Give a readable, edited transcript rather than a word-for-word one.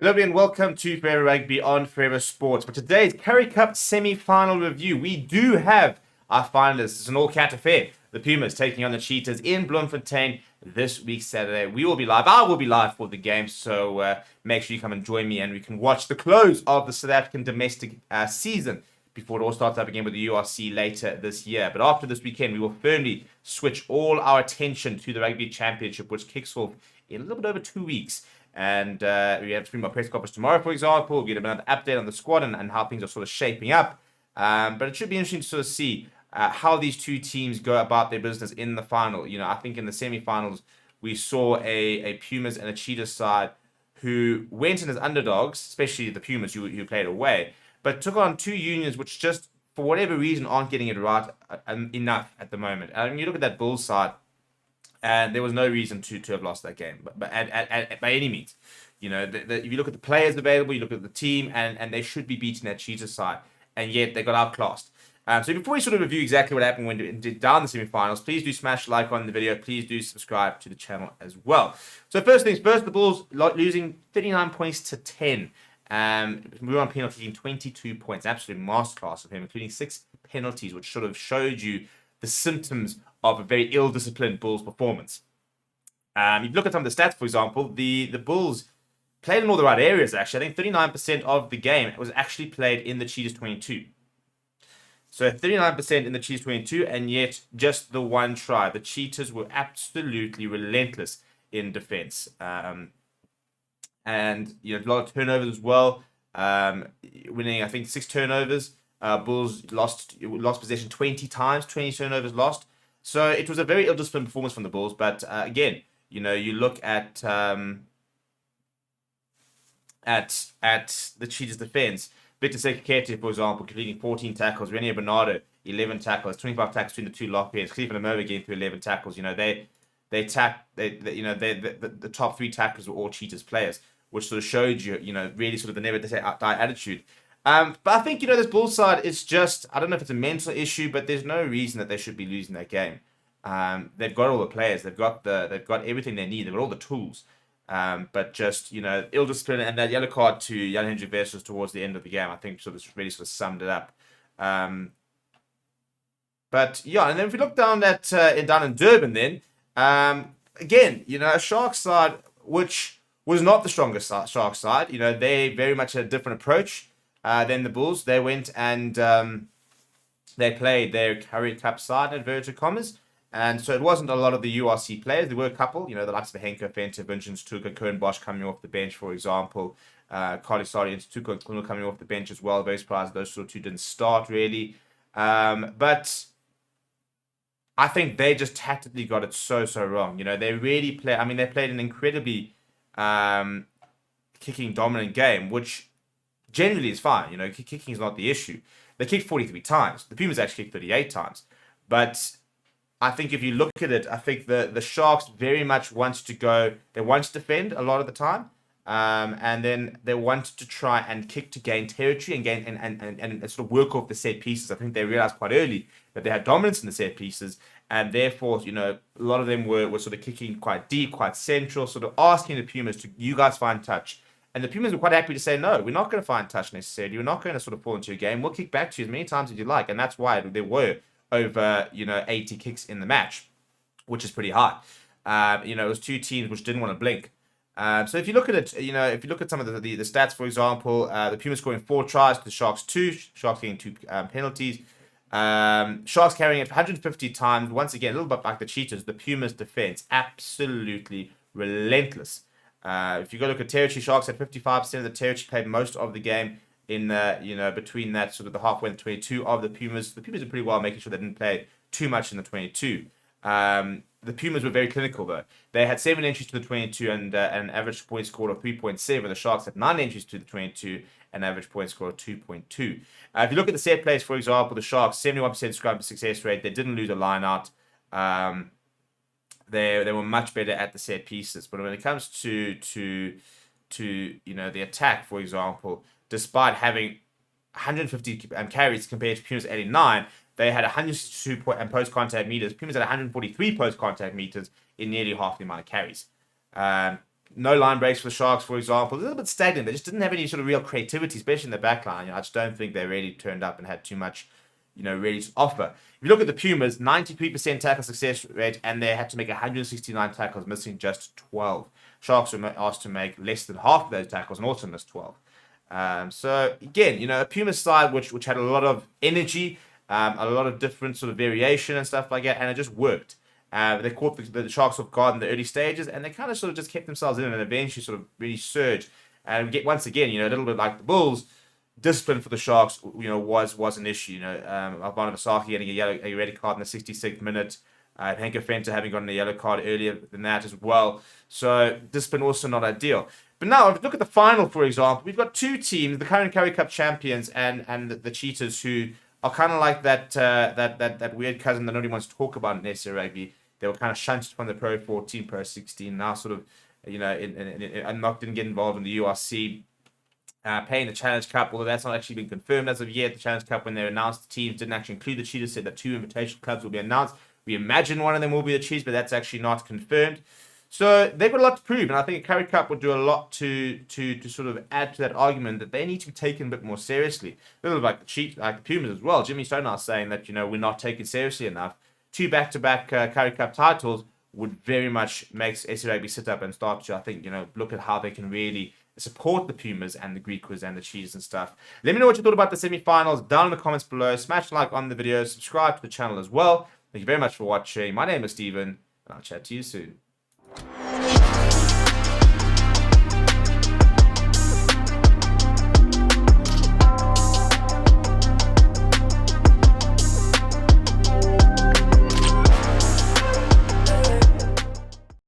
Hello and welcome to Forever Rugby on Forever Sports. For today's Currie Cup semi-final review, we do have our finalists. It's an all-cat affair. The Pumas taking on the Cheetahs in Bloemfontein this week Saturday. We will be live. I will be live for the game, so make sure you come and join me and we can watch the close of the South African domestic season before it all starts up again with the URC later this year. But after this weekend, we will firmly switch all our attention to the Rugby Championship, which kicks off in a little bit over 2 weeks. And we have to bring my press conference tomorrow, for example. We'll get another update on the squad and how things are sort of shaping up. But it should be interesting to sort of see how these two teams go about their business in the final. You know, I think in the semi-finals, we saw a Pumas and a Cheetahs side who went in as underdogs, especially the Pumas who played away, but took on two unions which just, for whatever reason, aren't getting it right enough at the moment. And you look at that Bulls side, and there was no reason to have lost that game, but by any means. You know, if you look at the players available, you look at the team, and they should be beating that Cheetahs side, and yet they got outclassed. So before we sort of review exactly what happened when we did down the semi-finals, please do smash like on the video. Please do subscribe to the channel as well. So first things first, the Bulls losing 39 points to 10. Muran Penal taking 22 points. Absolute masterclass of him, including 6 penalties, which sort of showed you the symptoms of a very ill-disciplined Bulls performance. If you look at some of the stats, for example, the Bulls played in all the right areas, actually. I think 39% of the game was actually played in the Cheetahs 22. So 39% in the Cheetahs 22, and yet just the one try. The Cheetahs were absolutely relentless in defense. And you know, a lot of turnovers as well. Winning, I think, 6 turnovers. Bulls lost possession 20 times, 20 turnovers lost. So it was a very ill-disciplined performance from the Bulls. But again, you know, you look at the Cheetahs' defense. Victor Sekikete, for example, completing 14 tackles. Renier Bernardo, 11 tackles, 25 tackles between the two lock pairs. Cleveland Amova getting through 11 tackles. You know, the top 3 tacklers were all Cheetahs players, which sort of showed you, you know, really sort of the never die attitude. But I think, you know, this Bulls side is just, I don't know if it's a mental issue, but there's no reason that they should be losing that game. They've got all the players, they've got everything they need, they've got all the tools. But just, you know, ill discipline and that yellow card to Jan Hendrik Wessels towards the end of the game, I think sort of really sort of summed it up. But yeah, and then if we look down in Durban, then again, you know, a Sharks side which was not the strongest Sharks side. You know, they very much had a different approach than the Bulls. They went and they played their Currie Cup side, in inverted commas. And so it wasn't a lot of the URC players. There were a couple, you know, the likes of Henko, Fenter, Vincent, Tuka, Kern Bosch coming off the bench, for example. Carly Sari and Tuka coming off the bench as well. Very surprised those sort of two didn't start, really. But I think they just tactically got it so wrong. You know, they really play. I mean, they played an incredibly kicking dominant game, which generally is fine. You know, kicking is not the issue. They kicked 43 times. The Pumas actually kicked 38 times. But I think if you look at it, I think the Sharks very much want to go. They want to defend a lot of the time, and then they want to try and kick to gain territory and gain and sort of work off the set pieces. I think they realized quite early that they had dominance in the set pieces, and therefore, you know, a lot of them were sort of kicking quite deep, quite central, sort of asking the Pumas to, you guys find touch. And the Pumas were quite happy to say, no, we're not going to find touch necessarily. We're not going to sort of fall into your game. We'll kick back to you as many times as you like. And that's why there were over, you know, 80 kicks in the match, which is pretty high. You know, it was two teams which didn't want to blink. So if you look at it, you know, if you look at some of the stats, for example, the Pumas scoring 4 tries to the Sharks 2, Sharks getting 2 penalties. Sharks carrying it 150 times. Once again, a little bit like the Cheetahs, the Pumas defense, absolutely relentless. If you go look at territory, Sharks had 55% of the territory, played most of the game in you know, between that sort of the halfway and the 22 of the Pumas. The Pumas are pretty well making sure they didn't play too much in the 22. The Pumas were very clinical though. They had 7 entries to the 22 and an average point score of 3.7. The Sharks had 9 entries to the 22 and an average point score of 2.2. If you look at the set plays, for example, the Sharks 71% scrum success rate. They didn't lose a line out. They were much better at the set pieces, but when it comes to you know, the attack, for example, despite having 150 carries compared to Pumas 89, they had 162 post contact meters. Pumas had 143 post contact meters in nearly half the amount of carries. No line breaks for the Sharks, for example. A little bit stagnant. They just didn't have any sort of real creativity, especially in the back line. I just don't think they really turned up and had too much, really to offer. If you look at the Pumas, 93% tackle success rate, and they had to make 169 tackles, missing just 12. Sharks were asked to make less than half of those tackles and also missed 12. So again, a Puma side which had a lot of energy, a lot of different sort of variation and stuff like that, and it just worked. They caught the Sharks off guard in the early stages, and they kind of sort of just kept themselves in and eventually sort of really surged. And once again, a little bit like the Bulls, discipline for the Sharks, was an issue. Alvaro Vasaki getting a red card in the 66th minute. Henke Fenter having gotten a yellow card earlier than that as well. So discipline also not ideal. But now, if you look at the final, for example, we've got two teams, the current Currie Cup champions and the Cheetahs, who are kind of like that weird cousin that nobody wants to talk about in SA Rugby. They were kind of shunted from the Pro 14, Pro 16. Now sort of, and didn't get involved in the URC. Playing the Challenge Cup, although that's not actually been confirmed as of yet. The Challenge Cup, when they announced the teams, didn't actually include the Cheetahs, said that 2 invitational clubs will be announced. We imagine one of them will be the Chiefs, but that's actually not confirmed. So they've got a lot to prove, and I think a Currie Cup would do a lot to sort of add to that argument that they need to be taken a bit more seriously. A little like the Chiefs, like the Pumas as well. Jimmy Stoner saying that we're not taken seriously enough. 2 back-to-back Currie Cup titles would very much make SA Rugby sit up and start to, I think, look at how they can really support the Pumas and the Griquas and the Cheetahs and stuff. Let me know what you thought about the semi-finals down in the comments below. Smash like on the video, subscribe to the channel as well. Thank you very much for watching. My name is Steven, and I'll chat to you soon.